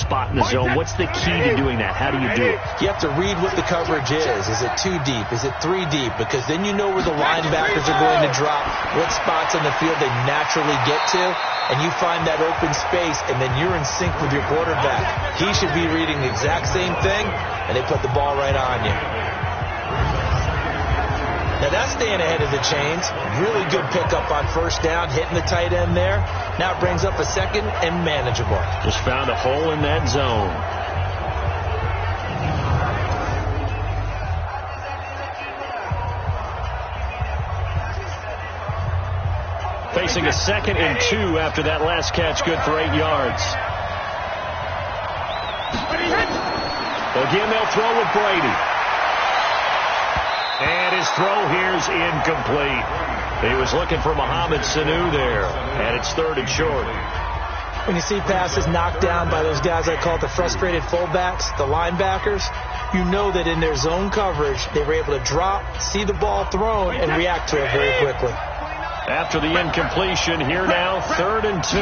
spot in the zone. What's the key to doing that? How do you do it? You have to read what the coverage is. Is it 2 deep? Is it 3 deep? Because then you know where the linebackers are going to drop, what spots on the field they naturally get to, and you find that open space, and then you're in sync with your quarterback. He should be reading the exact same thing, and they put the ball right on you. Now that's staying ahead of the chains. Really good pickup on first down, hitting the tight end there. Now it brings up a second and manageable. Just found a hole in that zone. Facing a 2nd and 2 after that last catch, good for 8 yards. Again, they'll throw with Brady. And his throw here's incomplete. He was looking for Mohamed Sanu there, and it's 3rd and short. When you see passes knocked down by those guys I call the frustrated fullbacks, the linebackers, you know that in their zone coverage, they were able to drop, see the ball thrown, and react to it very quickly. After the incompletion, here now, 3rd and 2.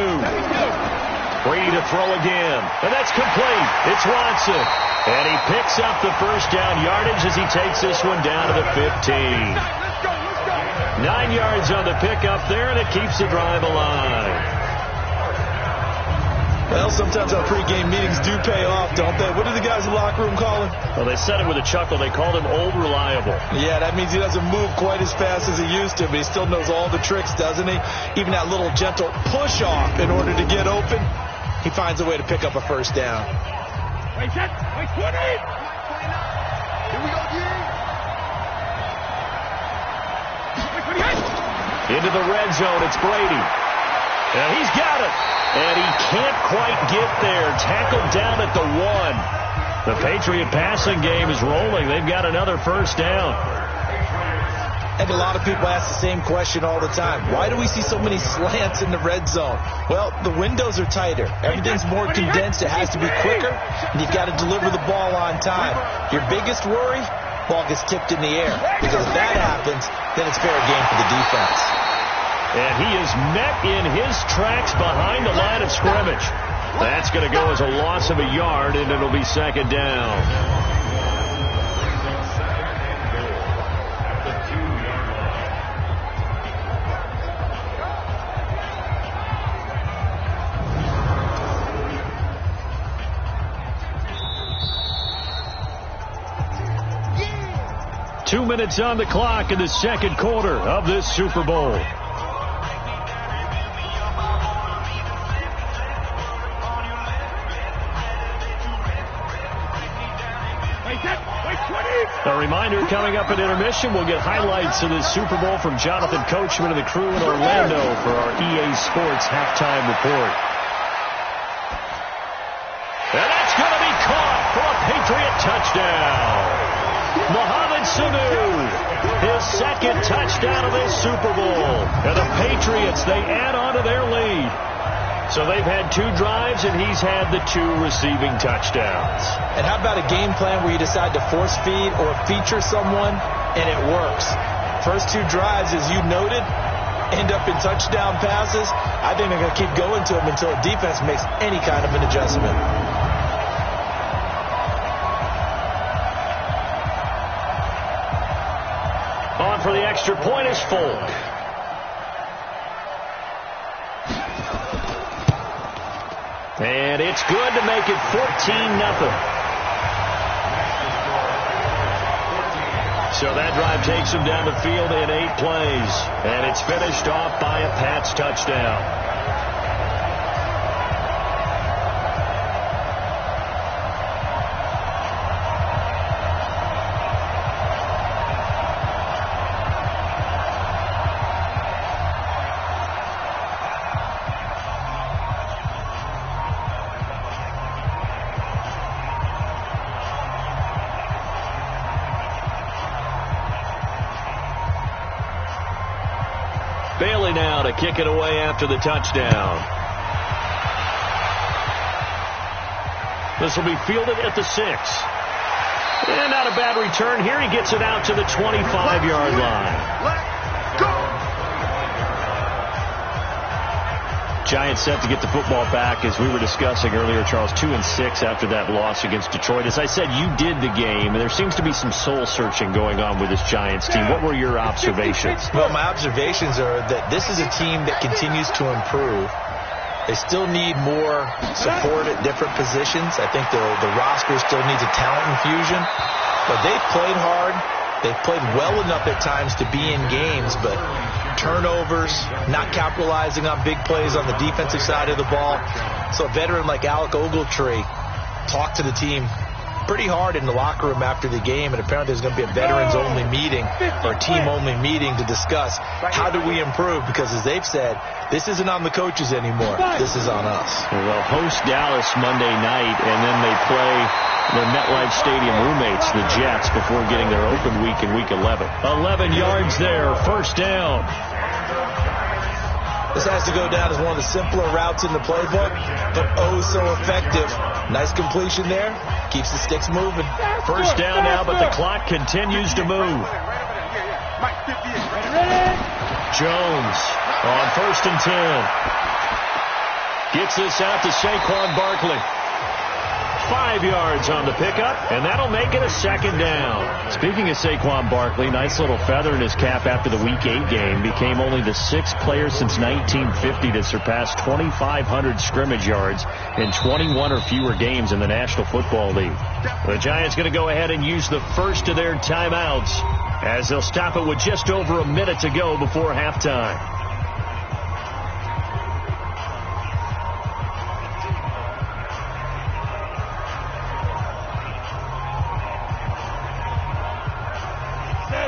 Brady to throw again, and that's complete. It's Watson, and he picks up the first down yardage as he takes this one down to the 15. 9 yards on the pickup there, and it keeps the drive alive. Well, sometimes our pregame meetings do pay off, don't they? What do the guys in the locker room call him? Well, they said it with a chuckle. They called him Old Reliable. Yeah, that means he doesn't move quite as fast as he used to, but he still knows all the tricks, doesn't he? Even that little gentle push-off in order to get open, he finds a way to pick up a first down. Wait, set. Wait, 20. Here we go, G. Into the red zone, it's Brady. And he's got it. And he can't quite get there. Tackled down at the 1. The Patriot passing game is rolling. They've got another first down. And a lot of people ask the same question all the time. Why do we see so many slants in the red zone? Well, the windows are tighter. Everything's more condensed. It has to be quicker, and you've got to deliver the ball on time. Your biggest worry, ball gets tipped in the air. Because if that happens, then it's fair game for the defense. And he is met in his tracks behind the line of scrimmage. That's going to go as a loss of a yard, and it'll be 2nd down. Yeah. 2 minutes on the clock in the second quarter of this Super Bowl. A reminder, coming up at intermission, we'll get highlights of this Super Bowl from Jonathan Coachman and the crew in Orlando for our EA Sports halftime report. And that's going to be caught for a Patriot touchdown. Mohamed Sanu, his 2nd touchdown of this Super Bowl. And the Patriots, they add on to their lead. So they've had 2 drives, and he's had the 2 receiving touchdowns. And how about a game plan where you decide to force feed or feature someone, and it works? First 2 drives, as you noted, end up in touchdown passes. I think they're going to keep going to them until the defense makes any kind of an adjustment. On for the extra point is Folk. And it's good to make it 14-0. So that drive takes him down the field in 8 plays. And it's finished off by a Pats touchdown. Bailey now to kick it away after the touchdown. This will be fielded at the 6. And not a bad return here. He gets it out to the 25-yard line. Giants set to get the football back, as we were discussing earlier, Charles, 2-6 after that loss against Detroit. As I said, you did the game, and there seems to be some soul-searching going on with this Giants team. What were your observations? Well, my observations are that this is a team that continues to improve. They still need more support at different positions. I think the roster still needs a talent infusion. But they've played hard. They've played well enough at times to be in games, but turnovers, not capitalizing on big plays on the defensive side of the ball. So a veteran like Alec Ogletree talked to the team pretty hard in the locker room after the game, and apparently there's going to be a veterans-only meeting or a team-only meeting to discuss how do we improve, because as they've said, this isn't on the coaches anymore. This is on us. They'll host Dallas Monday night, and then they play their MetLife Stadium roommates, the Jets, before getting their open week in Week 11. 11 yards there, first down. This has to go down as one of the simpler routes in the playbook, but oh so effective. Nice completion there. Keeps the sticks moving. First down now, but the clock continues to move. Jones on 1st and 10. Gets this out to Saquon Barkley. 5 yards on the pickup, and that'll make it a second down. Speaking of Saquon Barkley, nice little feather in his cap after the Week 8 game. Became only the 6th player since 1950 to surpass 2,500 scrimmage yards in 21 or fewer games in the National Football League. The Giants going to go ahead and use the first of their timeouts, as they'll stop it with just over a minute to go before halftime.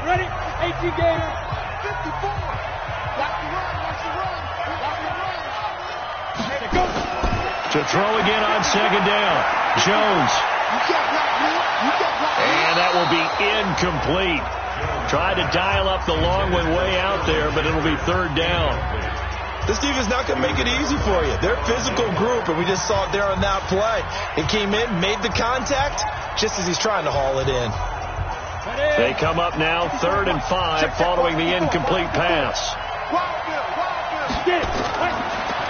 Ready? 18 Gators. 54. Watch the run. Watch the run. Watch the run. Ready, go. To throw again on second down. Jones. And that will be incomplete. Tried to dial up the long one way out there, but it'll be third down. This defense is not going to make it easy for you. They're a physical group, and we just saw it there on that play. It came in, made the contact, just as he's trying to haul it in. They come up now 3rd and 5 following the incomplete pass.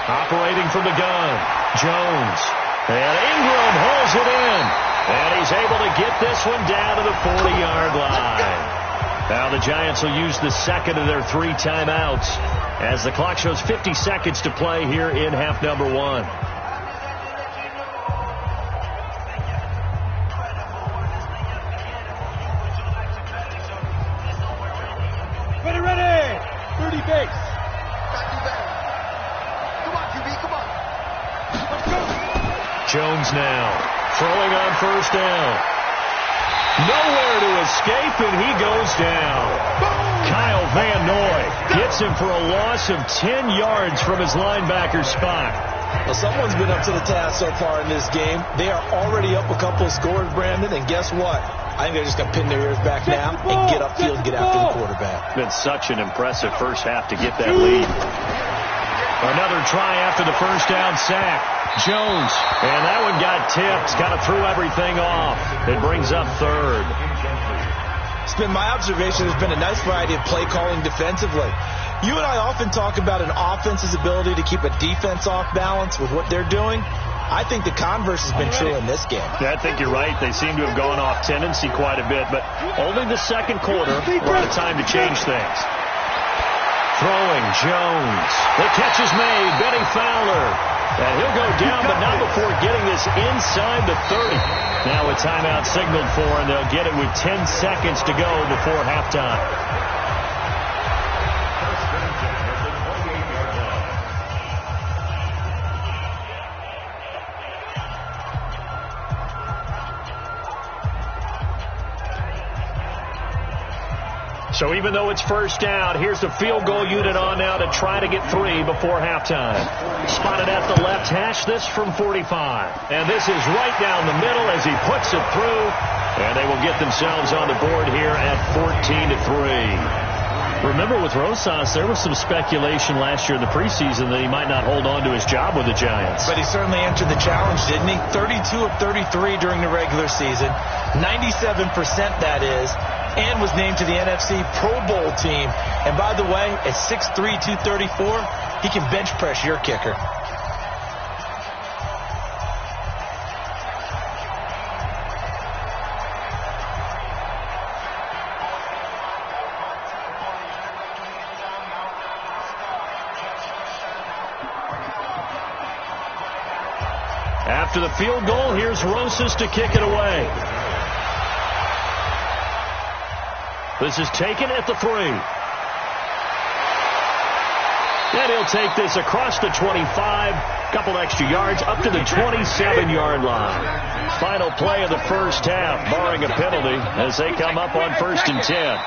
Operating from the gun, Jones. And Ingram holds it in. And he's able to get this one down to the 40-yard line. Now the Giants will use the second of their 3 timeouts as the clock shows 50 seconds to play here in half number 1. Jones now throwing on first down. Nowhere to escape, and he goes down. Kyle Van Noy gets him for a loss of 10 yards from his linebacker spot. Well, someone's been up to the task so far in this game. They are already up a couple of scores, Brandon, and guess what? I think they're just going to pin their ears back now and get upfield and get after the quarterback. Been such an impressive first half to get that lead. Another try after the first down sack. Jones, and that one got tipped, kind of threw everything off. It brings up third. It's been my observation, there's been a nice variety of play calling defensively. You and I often talk about an offense's ability to keep a defense off balance with what they're doing. I think the converse has been true in this game. Yeah, I think you're right. They seem to have gone off tendency quite a bit, but only the second quarter, a lot of time to change things. Throwing, Jones. The catch is made. Benny Fowler. And he'll go down, but not before getting this inside the 30. Now a timeout signaled for, and they'll get it with 10 seconds to go before halftime. So even though it's first down, here's the field goal unit on now to try to get 3 before halftime. Spotted at the left hash, this from 45. And this is right down the middle as he puts it through. And they will get themselves on the board here at 14-3. Remember, with Rosas, there was some speculation last year in the preseason that he might not hold on to his job with the Giants. But he certainly answered the challenge, didn't he? 32 of 33 during the regular season. 97% that is. And was named to the NFC Pro Bowl team. And by the way, at 6'3", 234, he can bench press your kicker. after the field goal. Here's Rosas to kick it away. This is taken at the 3. And he'll take this across the 25, couple extra yards, up to the 27-yard line. Final play of the first half, barring a penalty, as they come up on 1st and 10.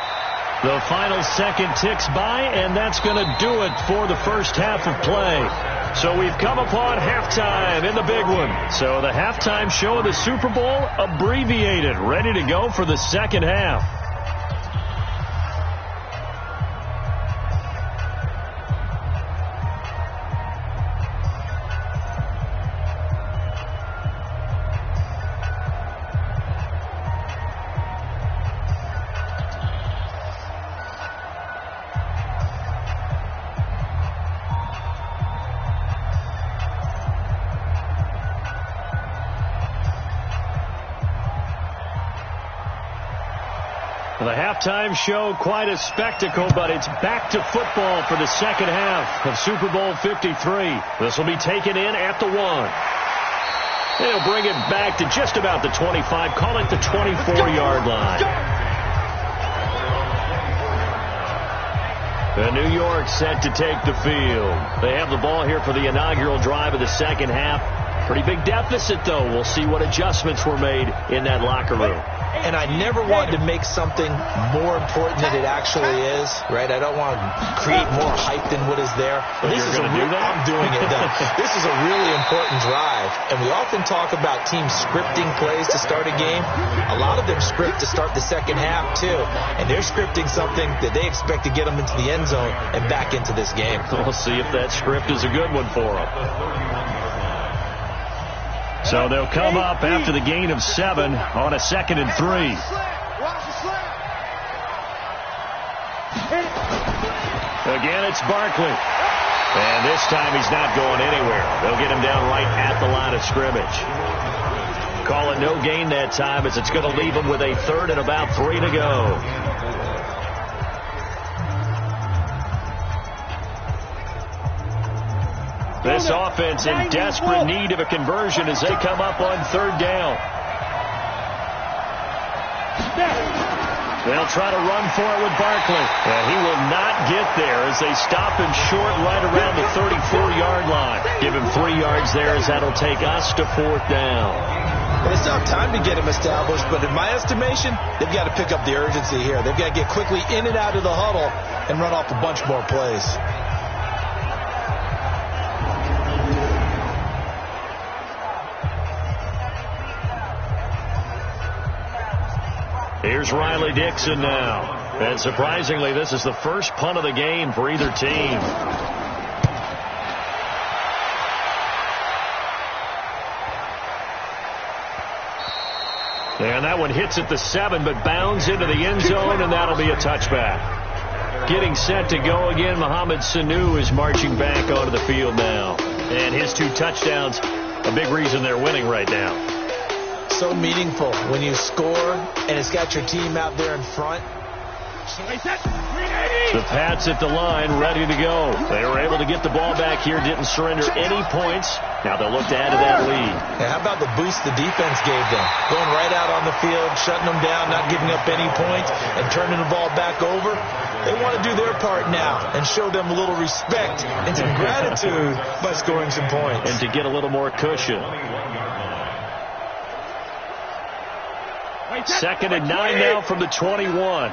The final second ticks by, and that's going to do it for the first half of play. So we've come upon halftime in the big one. So the halftime show of the Super Bowl abbreviated, ready to go for the second half. The halftime show, quite a spectacle, but it's back to football for the second half of Super Bowl 53. This will be taken in at the 1. They'll bring it back to just about the 25, call it the 24-yard line. The New York set to take the field. They have the ball here for the inaugural drive of the second half. Pretty big deficit, though. We'll see what adjustments were made in that locker room. And I never wanted to make something more important than it actually is, right? I don't want to create more hype than what is there. But this you're is going to do that? I'm doing it, though. This is a really important drive. And we often talk about teams scripting plays to start a game. A lot of them script to start the second half, too. And they're scripting something that they expect to get them into the end zone and back into this game. We'll see if that script is a good one for them. So they'll come up after the gain of 7 on a 2nd and 3. Again, it's Barkley. And this time he's not going anywhere. They'll get him down right at the line of scrimmage. Call it no gain that time, as it's going to leave him with a 3rd and about 3 to go. This offense in desperate need of a conversion as they come up on 3rd down. They'll try to run for it with Barkley. And he will not get there as they stop him short right around the 34-yard line. Give him 3 yards there as that'll take us to 4th down. Well, they still have time to get him established, but in my estimation, they've got to pick up the urgency here. They've got to get quickly in and out of the huddle and run off a bunch more plays. Here's Riley Dixon now. And surprisingly, this is the first punt of the game for either team. And that one hits at the 7, but bounds into the end zone, and that'll be a touchback. Getting set to go again, Mohamed Sanu is marching back onto the field now. And his 2 touchdowns, a big reason they're winning right now. So meaningful when you score and it's got your team out there in front. The Pats at the line, ready to go. They were able to get the ball back here, didn't surrender any points. Now they'll look to add to that lead. And how about the boost the defense gave them? Going right out on the field, shutting them down, not giving up any points, and turning the ball back over. They want to do their part now and show them a little respect and some gratitude by scoring some points. And to get a little more cushion. 2nd and 9 now from the 21.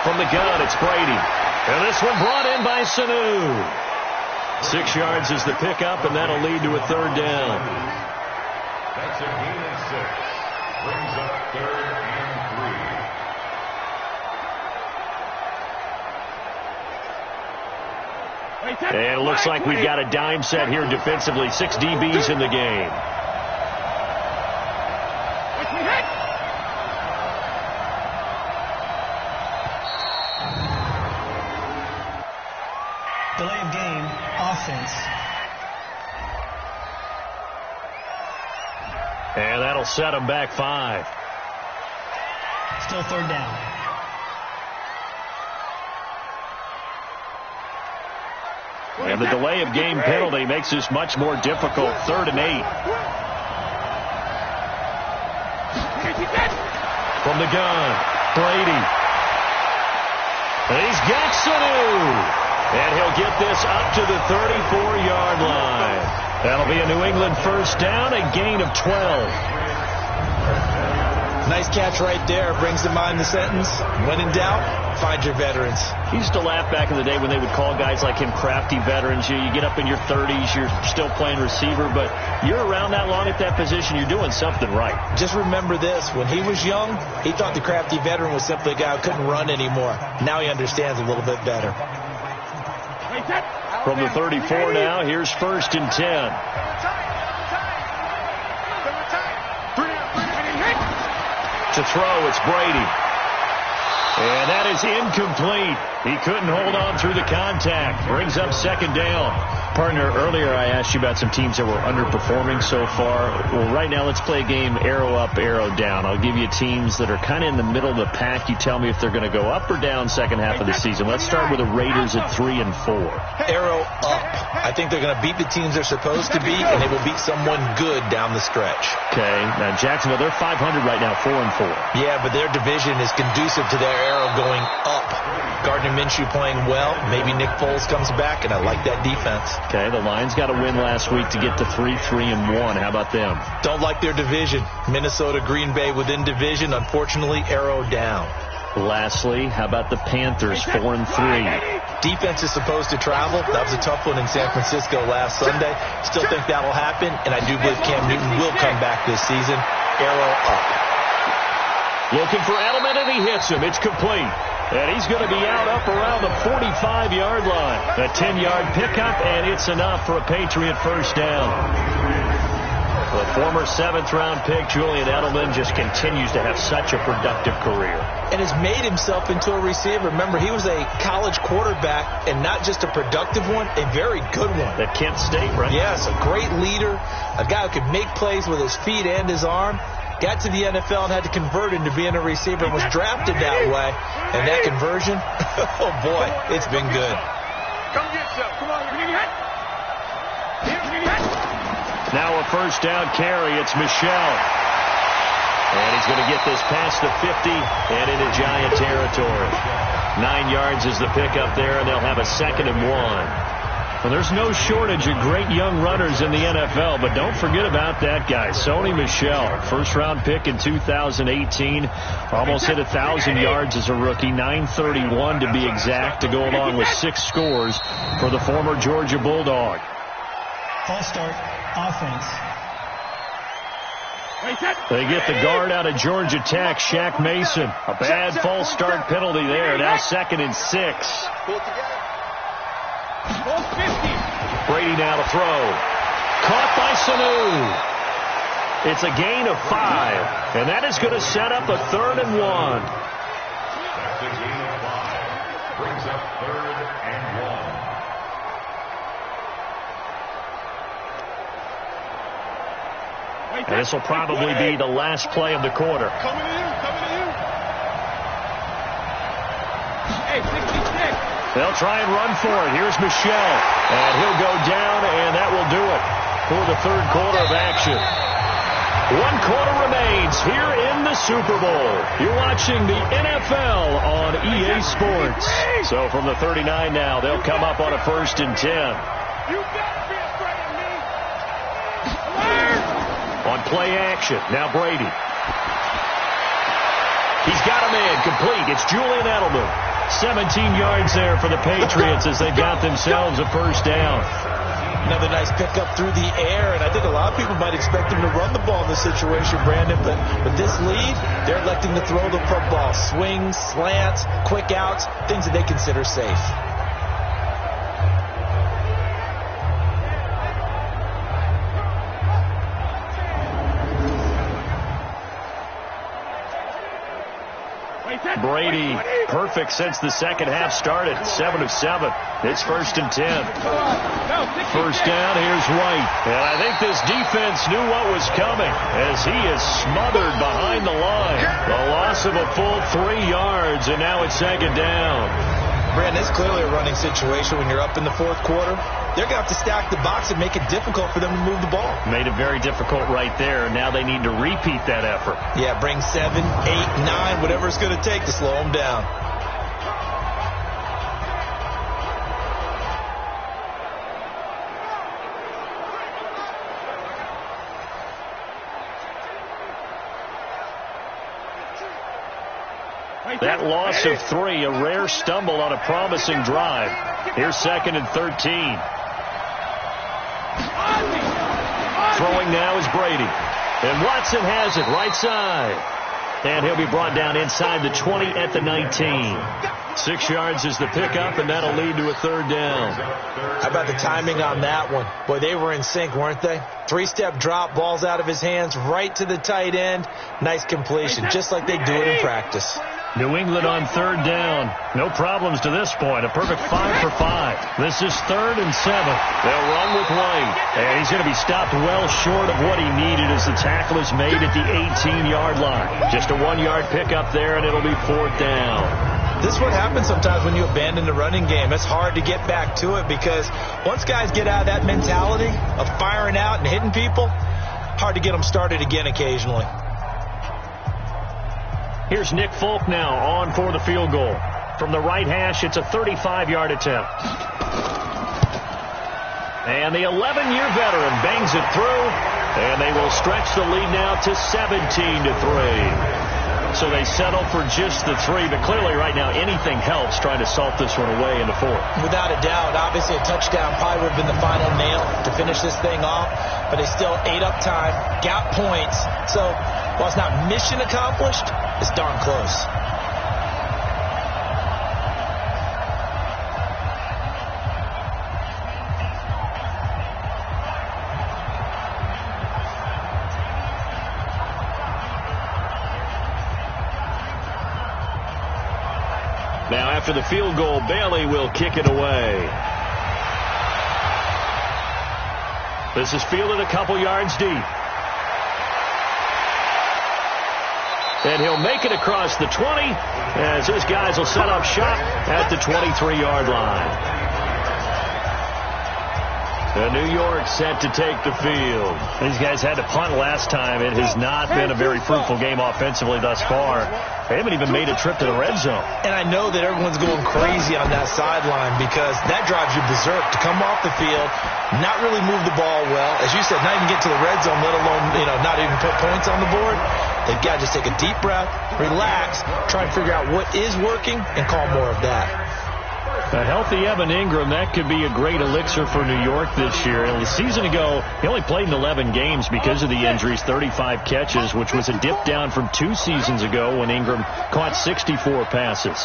From the gun, it's Brady. And this one brought in by Sanu. 6 yards is the pickup, and that'll lead to a 3rd down. That's a gain of 6. Brings up 3rd and 3. And it looks like we've got a dime set here defensively. 6 DBs in the game. Delay of game, offense. And that'll set them back 5. Still 3rd down. And the delay of game penalty makes this much more difficult. 3rd and 8. From the gun, Brady. And he's got Sanu. And he'll get this up to the 34-yard line. That'll be a New England first down, a gain of 12. Nice catch right there. Brings to mind the sentence, when in doubt, find your veterans. He used to laugh back in the day when they would call guys like him crafty veterans. You get up in your 30s, you're still playing receiver, but you're around that long at that position, you're doing something right. Just remember this. When he was young, he thought the crafty veteran was simply a guy who couldn't run anymore. Now he understands a little bit better. From the 34 now, here's 1st and 10. To throw, it's Brady. And that is incomplete. He couldn't hold on through the contact. Brings up 2nd down. Partner, earlier I asked you about some teams that were underperforming so far. Well, right now let's play a game arrow up, arrow down. I'll give you teams that are kind of in the middle of the pack. You tell me if they're going to go up or down second half of the season. Let's start with the Raiders at 3 and 4. Arrow up. I think they're going to beat the teams they're supposed to beat, and they will beat someone good down the stretch. Okay. Now, Jacksonville, they're 500 right now, 4 and 4. Yeah, but their division is conducive to their arrow going up. Gardner Minshew playing well. Maybe Nick Foles comes back, and I like that defense. Okay, the Lions got a win last week to get to 3-3-1. How about them? Don't like their division. Minnesota, Green Bay within division. Unfortunately, arrow down. Lastly, how about the Panthers, 4 and 3? Defense is supposed to travel. That was a tough one in San Francisco last Sunday. Still think that'll happen, and I do believe Cam Newton will come back this season. Arrow up. Looking for Edelman, and he hits him. It's complete. And he's going to be out up around the 45-yard line. A 10-yard pickup, and it's enough for a Patriot first down. The former 7th-round pick, Julian Edelman, just continues to have such a productive career. And has made himself into a receiver. Remember, he was a college quarterback, and not just a productive one, a very good one. At Kent State, right? Yes, a great leader, a guy who could make plays with his feet and his arm. Got to the NFL and had to convert into being a receiver and was drafted that way. And that conversion, oh boy, it's been good. Come get some. Come on, now a first down carry. It's Michelle. And he's going to get this past the 50 and into Giant territory. 9 yards is the pickup there, and they'll have a 2nd and 1. Well, there's no shortage of great young runners in the NFL, but don't forget about that guy, Sony Michel. First-round pick in 2018. Almost hit 1,000 yards as a rookie, 931 to be exact, to go along with 6 scores for the former Georgia Bulldog. False start, offense. They get the guard out of Georgia Tech, Shaq Mason. A bad false start penalty there. Now 2nd and 6. Brady now to throw. Caught by Sanu. It's a gain of 5. And that is going to set up a 3rd and 1. That's a gain of 5. Brings up 3rd and 1. And this will probably be the last play of the quarter. Coming to you. Hey, 66. They'll try and run for it. Here's Michel. And he'll go down, and that will do it for the 3rd quarter of action. 1 quarter remains here in the Super Bowl. You're watching the NFL on EA Sports. So from the 39 now, they'll come up on a 1st and 10. You better be afraid of me. On play action, now Brady. He's got a man complete. It's Julian Edelman. 17 yards there for the Patriots as they got themselves a first down. Another nice pickup through the air, and I think a lot of people might expect him to run the ball in this situation, Brandon, but with this lead, they're electing to throw the football. Swings, slants, quick outs, things that they consider safe. Brady, perfect since the second half started. 7 of 7. It's 1st and 10. First down, here's White. And I think this defense knew what was coming as he is smothered behind the line. The loss of a full 3 yards, and now it's 2nd down. Brandon, it's clearly a running situation when you're up in the fourth quarter. They're going to have to stack the box and make it difficult for them to move the ball. Made it very difficult right there. Now they need to repeat that effort. Yeah, bring 7, 8, 9, whatever it's going to take to slow them down. That loss of 3, a rare stumble on a promising drive. Here's 2nd and 13. Throwing now is Brady. And Watson has it right side. And he'll be brought down inside the 20 at the 19. 6 yards is the pickup, and that'll lead to a 3rd down. How about the timing on that one? Boy, they were in sync, weren't they? 3-step drop, balls out of his hands, right to the tight end. Nice completion, just like they do it in practice. New England on 3rd down. No problems to this point. A perfect 5 for 5. This is 3rd and 7. They'll run with White. And he's going to be stopped well short of what he needed as the tackle is made at the 18-yard line. Just a 1-yard pickup there, and it'll be 4th down. This is what happens sometimes when you abandon the running game. It's hard to get back to it because once guys get out of that mentality of firing out and hitting people, hard to get them started again occasionally. Here's Nick Folk now on for the field goal. From the right hash, it's a 35-yard attempt. And the 11-year veteran bangs it through, and they will stretch the lead now to 17-3. So they settle for just the 3, but clearly right now anything helps trying to salt this one away in the 4th. Without a doubt, obviously a touchdown probably would have been the final nail to finish this thing off, but they still ate up time, got points. So while it's not mission accomplished, it's darn close. Now after the field goal, Bailey will kick it away. This is fielded a couple yards deep. And he'll make it across the 20 as his guys will set up shop at the 23-yard line. New York set to take the field. These guys had to punt last time. It has not been a very fruitful game offensively thus far. They haven't even made a trip to the red zone. And I know that everyone's going crazy on that sideline because that drives you berserk to come off the field, not really move the ball well. As you said, not even get to the red zone, let alone, not even put points on the board. They've got to just take a deep breath, relax, try and figure out what is working, and call more of that. A healthy Evan Ingram, that could be a great elixir for New York this year. And a season ago, he only played in 11 games because of the injuries, 35 catches, which was a dip down from 2 seasons ago when Ingram caught 64 passes.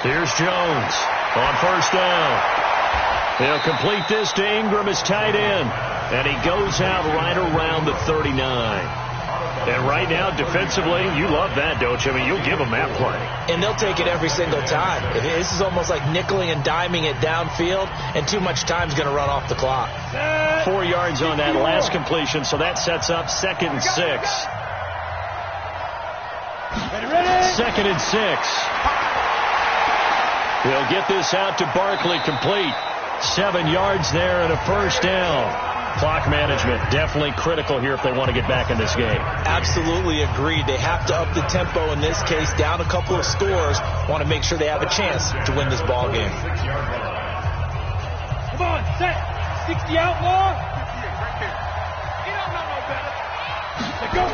Here's Jones on 1st down. He'll complete this to Ingram as tight end, and he goes out right around the 39. And right now, defensively, you love that, don't you? I mean, you'll give them that play. And they'll take it every single time. This is almost like nickeling and diming it downfield, and too much time's going to run off the clock. 4 yards on that last completion, so that sets up 2nd and 6. 2nd and 6. They'll get this out to Barkley complete. 7 yards there and a 1st down. Clock management definitely critical here if they want to get back in this game. Absolutely agreed. They have to up the tempo in this case, down a couple of scores. Want to make sure they have a chance to win this ball game. Come on, set. 60 out long. Let go.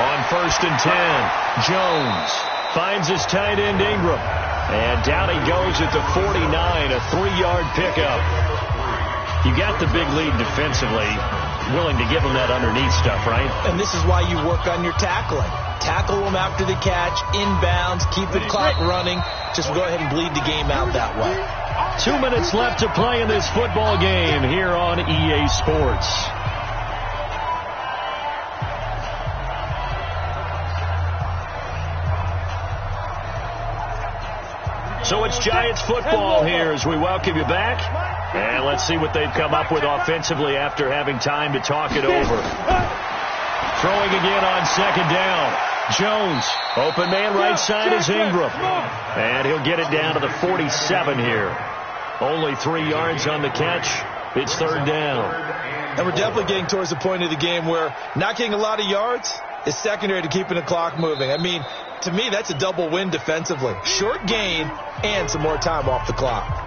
On 1st and 10, Jones finds his tight end Ingram. And down he goes at the 49, a 3-yard pickup. You got the big lead defensively, willing to give them that underneath stuff, right? And this is why you work on your tackling. Tackle them after the catch, inbounds, keep the clock running. Just go ahead and bleed the game out that way. 2 minutes left to play in this football game here on EA Sports. So it's Giants football here as we welcome you back. And let's see what they've come up with offensively after having time to talk it over. Throwing again on 2nd down. Jones, open man right side is Ingram. And he'll get it down to the 47 here. Only 3 yards on the catch. It's third down. And we're definitely getting towards the point of the game where not getting a lot of yards is secondary to keeping the clock moving. I mean, to me, that's a double win defensively. Short gain and some more time off the clock.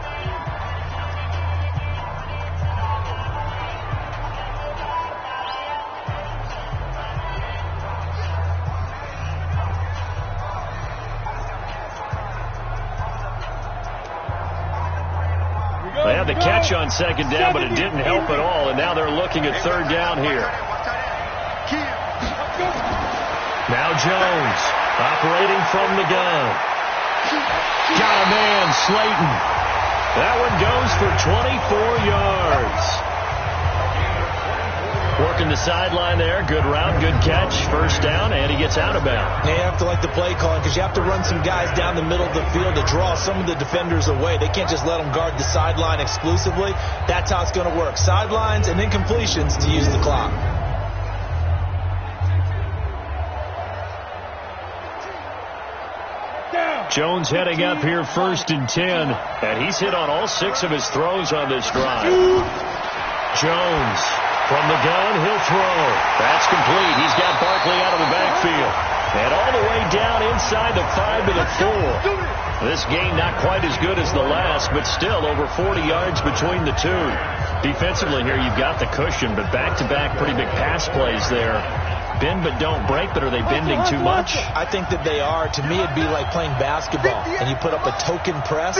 They had the catch on second down, but it didn't help at all, and now they're looking at third down here. Now Jones, operating from the gun. Got a man, Slayton. That one goes for 24 yards. Working the sideline there. Good route, good catch. First down, and he gets out of bounds. You have to like the play calling because you have to run some guys down the middle of the field to draw some of the defenders away. They can't just let them guard the sideline exclusively. That's how it's going to work. Sidelines and then completions to use the clock. Jones heading up here first and 10, and he's hit on all 6 of his throws on this drive. Jones from the gun, he'll throw. That's complete. He's got Barkley out of the backfield. And all the way down inside the 5 to the 4. This game not quite as good as the last, but still over 40 yards between the two. Defensively here, you've got the cushion, but back-to-back pretty big pass plays there. Bend but don't break, but are they bending too much? I think that they are. To me, it'd be like playing basketball, and you put up a token press.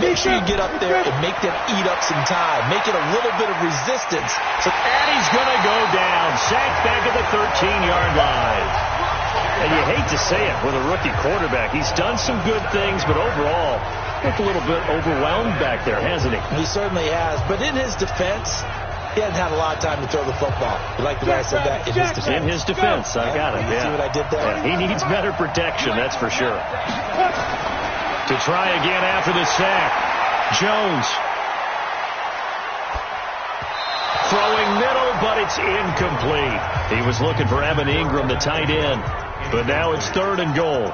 Make sure you get up there and make them eat up some time. Make it a little bit of resistance. And he's going to go down. Sacked back at the 13-yard line. And you hate to say it with a rookie quarterback. He's done some good things, but overall, looked a little bit overwhelmed back there, hasn't he? He certainly has. But in his defense, he hasn't had a lot of time to throw the football. You like the way I said that? In his defense. In his defense. I got it, yeah. See what I did there? Yeah, he needs better protection, that's for sure. To try again after the sack. Jones. Throwing middle, but it's incomplete. He was looking for Evan Ingram, the tight end. But now it's 3rd and goal.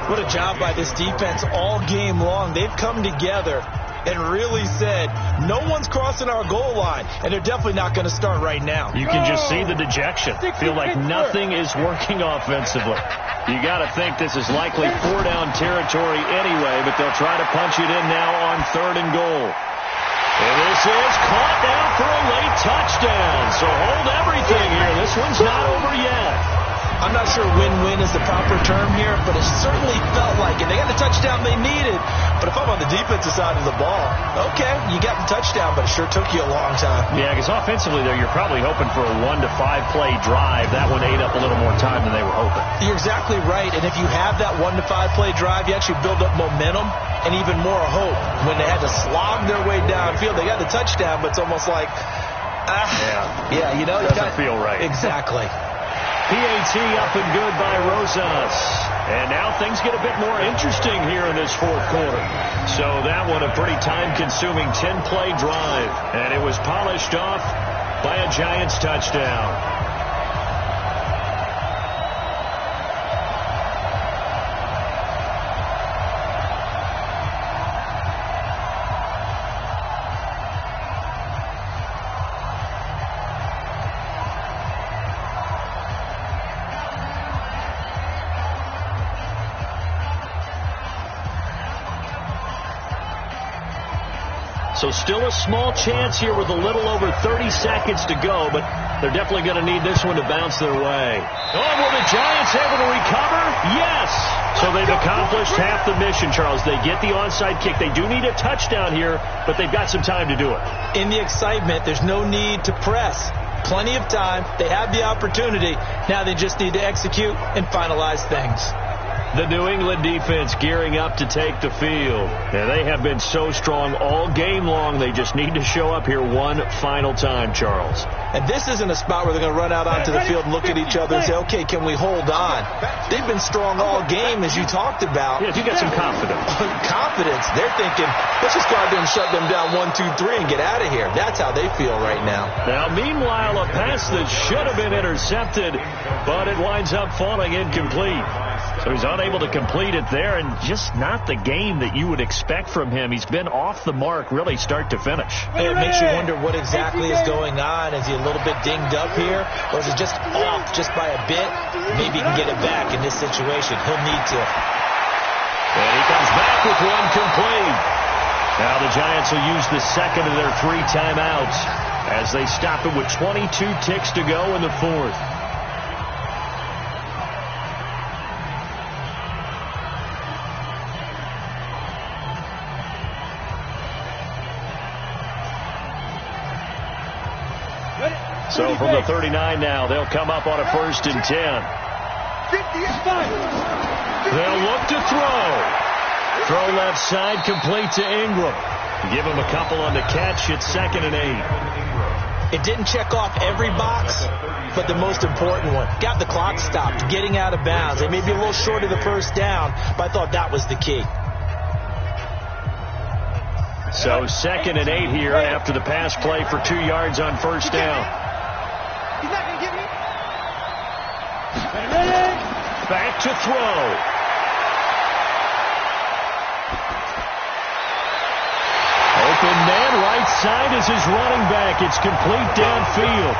What a job by this defense all game long. They've come together and really said, no one's crossing our goal line, and they're definitely not going to start right now. You can just see the dejection. Feel like nothing is working offensively. You got to think this is likely 4-down territory anyway, but they'll try to punch it in now on 3rd and goal. And this is caught down for a late touchdown. So hold everything here. This one's not over yet. I'm not sure win-win is the proper term here, but it certainly felt like it. They got the touchdown they needed. But if I'm on the defensive side of the ball, okay, you got the touchdown, but it sure took you a long time. Yeah, because offensively, though, you're probably hoping for a 1 to 5 play drive. That one ate up a little more time than they were hoping. You're exactly right. And if you have that 1 to 5 play drive, you actually build up momentum and even more hope. When they had to slog their way downfield, they got the touchdown, but it's almost like, yeah, you know, it doesn't feel right. Exactly. PAT up and good by Rosas. And now things get a bit more interesting here in this 4th quarter. So that one a pretty time-consuming 10-play drive. And it was polished off by a Giants touchdown. So still a small chance here with a little over 30 seconds to go, but they're definitely going to need this one to bounce their way. Oh, will the Giants able to recover? Yes! So they've accomplished half the mission, Charles. They get the onside kick. They do need a touchdown here, but they've got some time to do it. In the excitement, there's no need to press. Plenty of time. They have the opportunity. Now they just need to execute and finalize things. The New England defense gearing up to take the field. And they have been so strong all game long. They just need to show up here one final time, Charles. And this isn't a spot where they're going to run out onto the field and look at each other and say, okay, can we hold on? They've been strong all game, as you talked about. Yeah, you got some confidence. Confidence. They're thinking, let's just go out there and shut them down 1, 2, 3 and get out of here. That's how they feel right now. Now, meanwhile, a pass that should have been intercepted, but it winds up falling incomplete. So he's unable to complete it there, and just not the game that you would expect from him. He's been off the mark really start to finish. It makes you wonder what exactly is going on. Is he a little bit dinged up here, or is it just off just by a bit? Maybe he can get it back in this situation. He'll need to. And he comes back with one complete. Now the Giants will use the second of their 3 timeouts as they stop it with 22 ticks to go in the fourth. So from the 39 now, they'll come up on a 1st and 10. They'll look to throw. Throw left side, complete to Ingram. Give him a couple on the catch. It's 2nd and 8. It didn't check off every box, but the most important one. Got the clock stopped, getting out of bounds. They may be a little short of the first down, but I thought that was the key. So 2nd and 8 here after the pass play for 2 yards on 1st down. He's not going to get me. Back to throw. Open man, right side is his running back. It's complete downfield.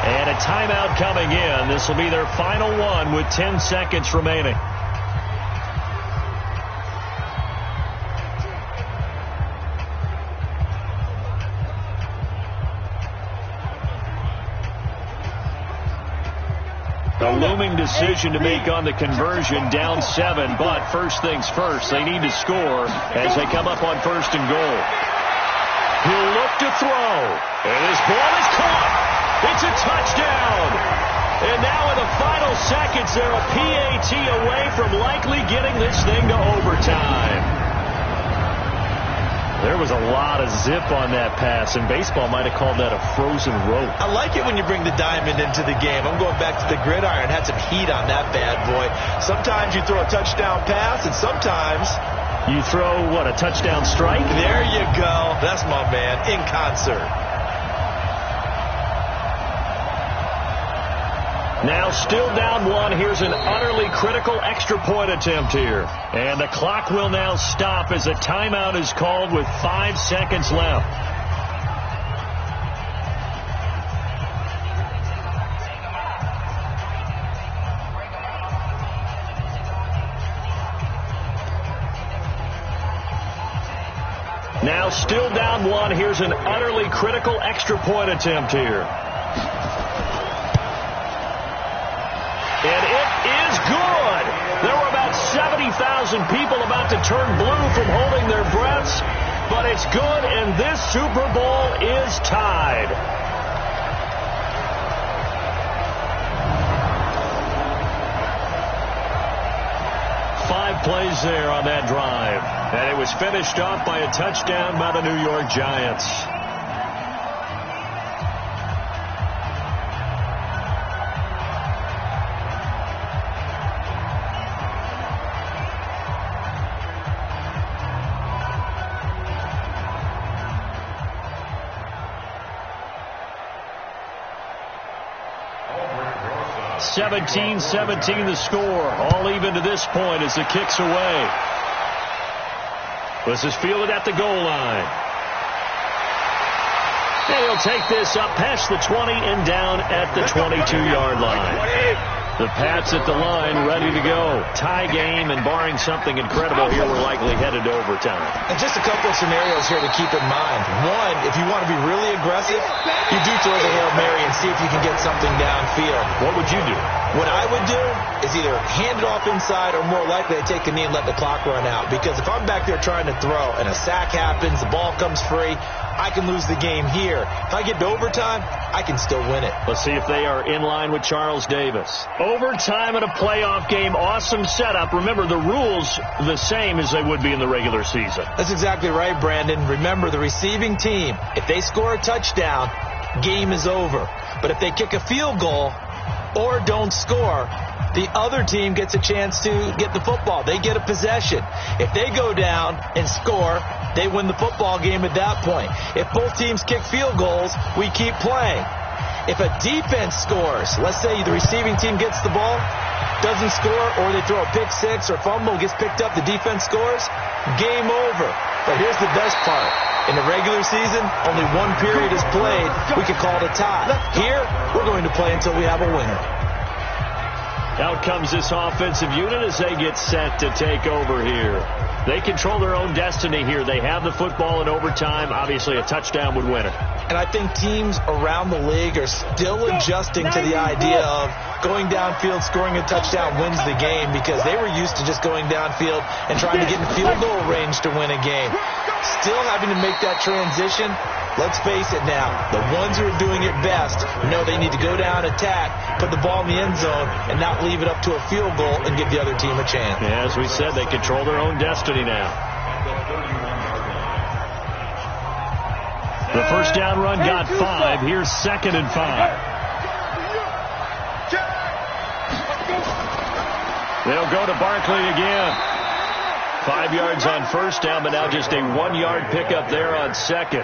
And a timeout coming in. This will be their final one with 10 seconds remaining. A looming decision to make on the conversion, down 7, but first things first, they need to score as they come up on 1st and goal. He'll look to throw, and his ball is caught. It's a touchdown. And now in the final seconds, they're a PAT away from likely getting this thing to overtime. There was a lot of zip on that pass, and baseball might have called that a frozen rope. I like it when you bring the diamond into the game. I'm going back to the gridiron. Had some heat on that bad boy. Sometimes you throw a touchdown pass, and sometimes you throw, what, a touchdown strike? There you go. That's my man, in concert. Now still down 1. Here's an utterly critical extra point attempt here. And the clock will now stop as a timeout is called with 5 seconds left. Now still down 1. Here's an utterly critical extra point attempt here. And it is good. There were about 70,000 people about to turn blue from holding their breaths, but it's good, and this Super Bowl is tied. Five plays there on that drive, and it was finished off by a touchdown by the New York Giants. Albert Rosa. 17-17 the score. All even to this point as the kick's away. This is fielded at the goal line. And he'll take this up past the 20 and down at the 22-yard line. The Pats at the line ready to go. Tie game, and barring something incredible here, we're likely headed to overtime. And just a couple of scenarios here to keep in mind. One, if you want to be really aggressive, you do throw the Hail Mary and see if you can get something downfield. What would you do? What I would do is either hand it off inside or more likely I'd take a knee and let the clock run out. Because if I'm back there trying to throw and a sack happens, the ball comes free, I can lose the game here. If I get to overtime, I can still win it. Let's see if they are in line with Charles Davis. Overtime in a playoff game. Awesome setup. Remember, the rules the same as they would be in the regular season. That's exactly right, Brandon. Remember, the receiving team, if they score a touchdown, game is over. But if they kick a field goal or don't score, the other team gets a chance to get the football. They get a possession. If they go down and score, they win the football game at that point. If both teams kick field goals, we keep playing. If a defense scores, let's say the receiving team gets the ball, doesn't score, or they throw a pick six or fumble, gets picked up, the defense scores, game over. But here's the best part. In the regular season, only one period is played. We could call it a tie. Here, we're going to play until we have a winner. Out comes this offensive unit as they get set to take over here. They control their own destiny here. They have the football in overtime. Obviously, a touchdown would win it. And I think teams around the league are still adjusting to the idea of going downfield, scoring a touchdown wins the game, because they were used to just going downfield and trying to get in field goal range to win a game. Still having to make that transition. Let's face it now, the ones who are doing it best know they need to go down, attack, put the ball in the end zone, and not leave it up to a field goal and give the other team a chance. Yeah, as we said, they control their own destiny now. The first down run got 5. Here's 2nd and 5. They'll go to Barkley again. 5 yards on first down, but now just a 1-yard pickup there on second.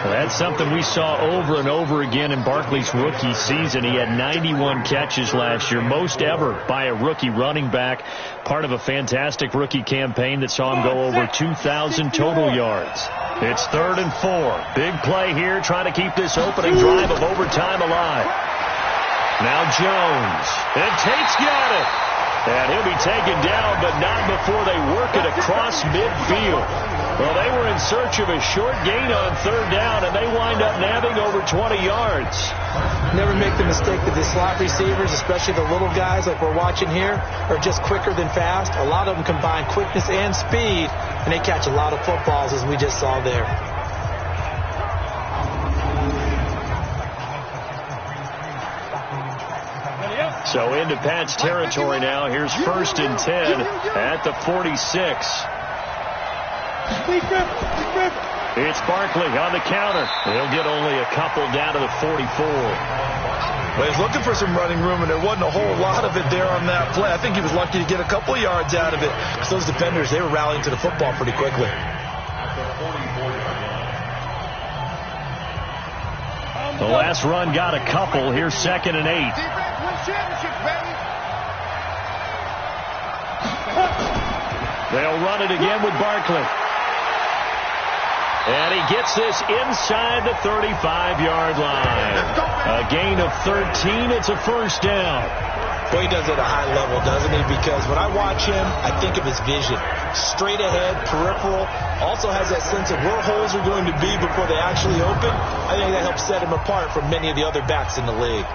Well, that's something we saw over and over again in Barkley's rookie season. He had 91 catches last year, most ever by a rookie running back, part of a fantastic rookie campaign that saw him go over 2,000 total yards. It's 3rd and 4. Big play here, trying to keep this opening drive of overtime alive. Now Jones. And Tate's got it. And he'll be taken down, but not before they work it across midfield. Well, they were in search of a short gain on 3rd down, and they wind up nabbing over 20 yards. Never make the mistake that the slot receivers, especially the little guys like we're watching here, are just quicker than fast. A lot of them combine quickness and speed, and they catch a lot of footballs, as we just saw there. So into Pat's territory now. Here's 1st and 10 at the 46. It's Barkley on the counter. They'll get only a couple down to the 44. Well, he's looking for some running room, and there wasn't a whole lot of it there on that play. I think he was lucky to get a couple of yards out of it, because those defenders, they were rallying to the football pretty quickly. The last run got a couple. Here's 2nd and 8. They'll run it again with Barkley. And he gets this inside the 35-yard line. A gain of 13. It's a first down. Boy, he does it at a high level, doesn't he? Because when I watch him, I think of his vision. Straight ahead, peripheral. Also has that sense of where holes are going to be before they actually open. I think that helps set him apart from many of the other backs in the league.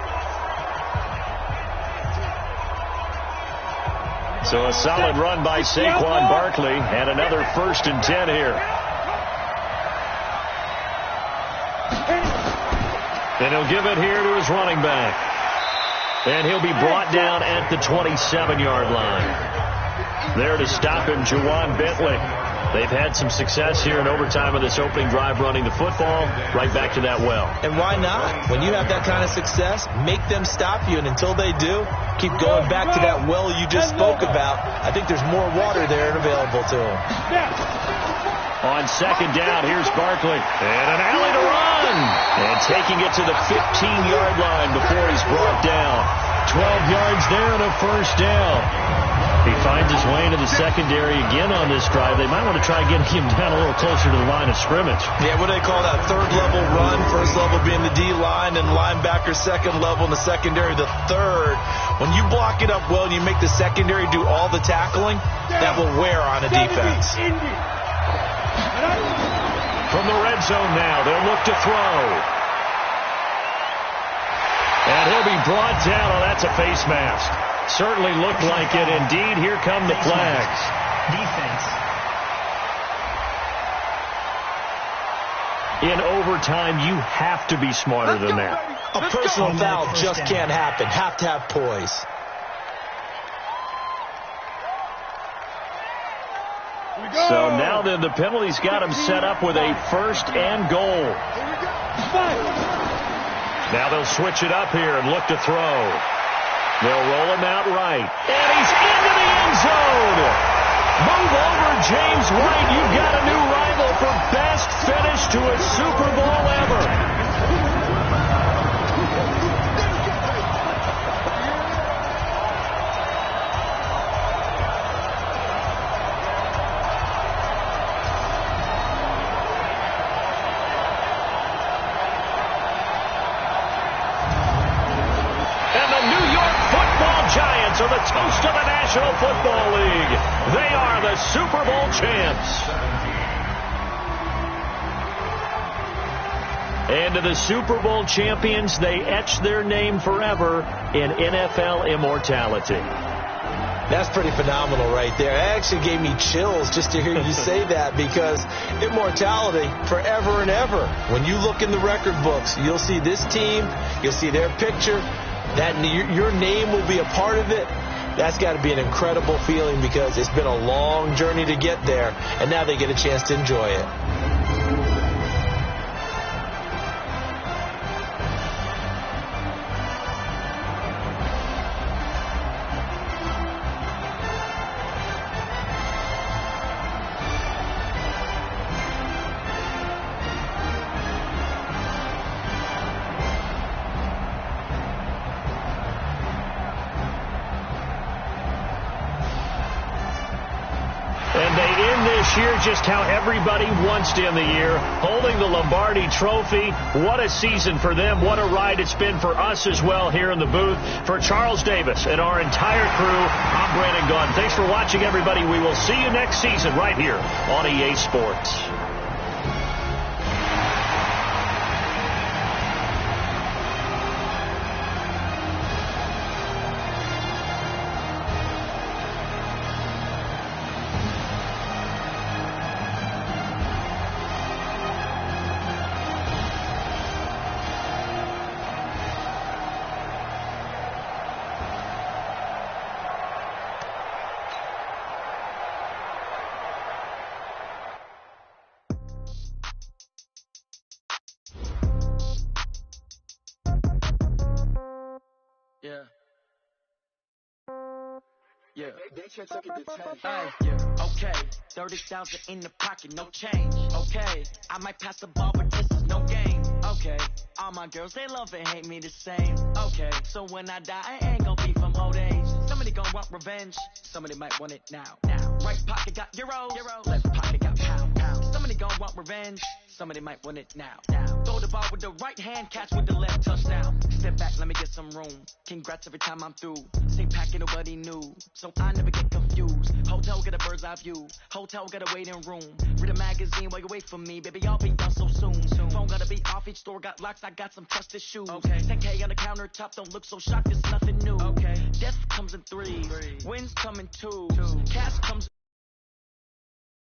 So a solid run by Saquon Barkley, and another 1st and 10 here. And he'll give it here to his running back. And he'll be brought down at the 27-yard line. There to stop him, Juwan Bentley. They've had some success here in overtime of this opening drive running the football. Right back to that well. And why not? When you have that kind of success, make them stop you. And until they do, keep going back to that well you just spoke about. I think there's more water there and available to them. On 2nd down, here's Barkley. And an alley to run. And taking it to the 15-yard line before he's brought down. 12 yards there and a first down. He finds his way into the secondary again on this drive. They might want to try getting him down a little closer to the line of scrimmage. Yeah, what do they call that? 3rd level run. 1st level being the D-line, and linebacker 2nd level, and the secondary the 3rd. When you block it up well and you make the secondary do all the tackling, that will wear on a defense. From the red zone now, they'll look to throw. brought down. Oh, that's a face mask. Certainly looked like it. Indeed, here come the flags. Defense. In overtime, you have to be smarter than that. A personal foul just can't happen. Have to have poise. So now then, the penalty's got him set up with a 1st and goal. Now they'll switch it up here and look to throw. They'll roll him out right. And he's into the end zone. Move over, James White. You've got a new rival for best finish to a Super Bowl ever. Are the toast of the National Football League. They are the Super Bowl champs. And to the Super Bowl champions, they etch their name forever in NFL immortality. That's pretty phenomenal right there. It actually gave me chills just to hear you say that, because immortality forever and ever. When you look in the record books, you'll see this team, you'll see their picture, that your name will be a part of it. That's got to be an incredible feeling, because it's been a long journey to get there, and now they get a chance to enjoy it. Year just how everybody wants to end the year, holding the Lombardi Trophy. What a season for them. What a ride it's been for us as well here in the booth. For Charles Davis and our entire crew, I'm Brandon Gaudin. Thanks for watching, everybody. We will see you next season right here on EA Sports. Yeah. Okay. 30,000 in the pocket, no change. Okay. I might pass the ball, but this is no game. Okay. All my girls, they love and hate me the same. Okay. So when I die, I ain't gonna be from old age. Somebody gonna want revenge. Somebody might want it now. Right pocket got euros. Left pocket got pound. Somebody gonna want revenge. Somebody might want it now. Throw the ball with the right hand, catch with the left, touchdown. Step back, let me get some room. Congrats every time I'm through. Same packet, nobody knew, so I never get confused. Hotel, get a bird's eye view. Hotel, get a waiting room. Read a magazine while you wait for me, baby, I'll be done so soon. Phone gotta be off, each store got locks, I got some trusted shoes. Okay. 10K on the countertop, don't look so shocked, it's nothing new. Okay. Death comes in threes, wins come in twos. Cash comes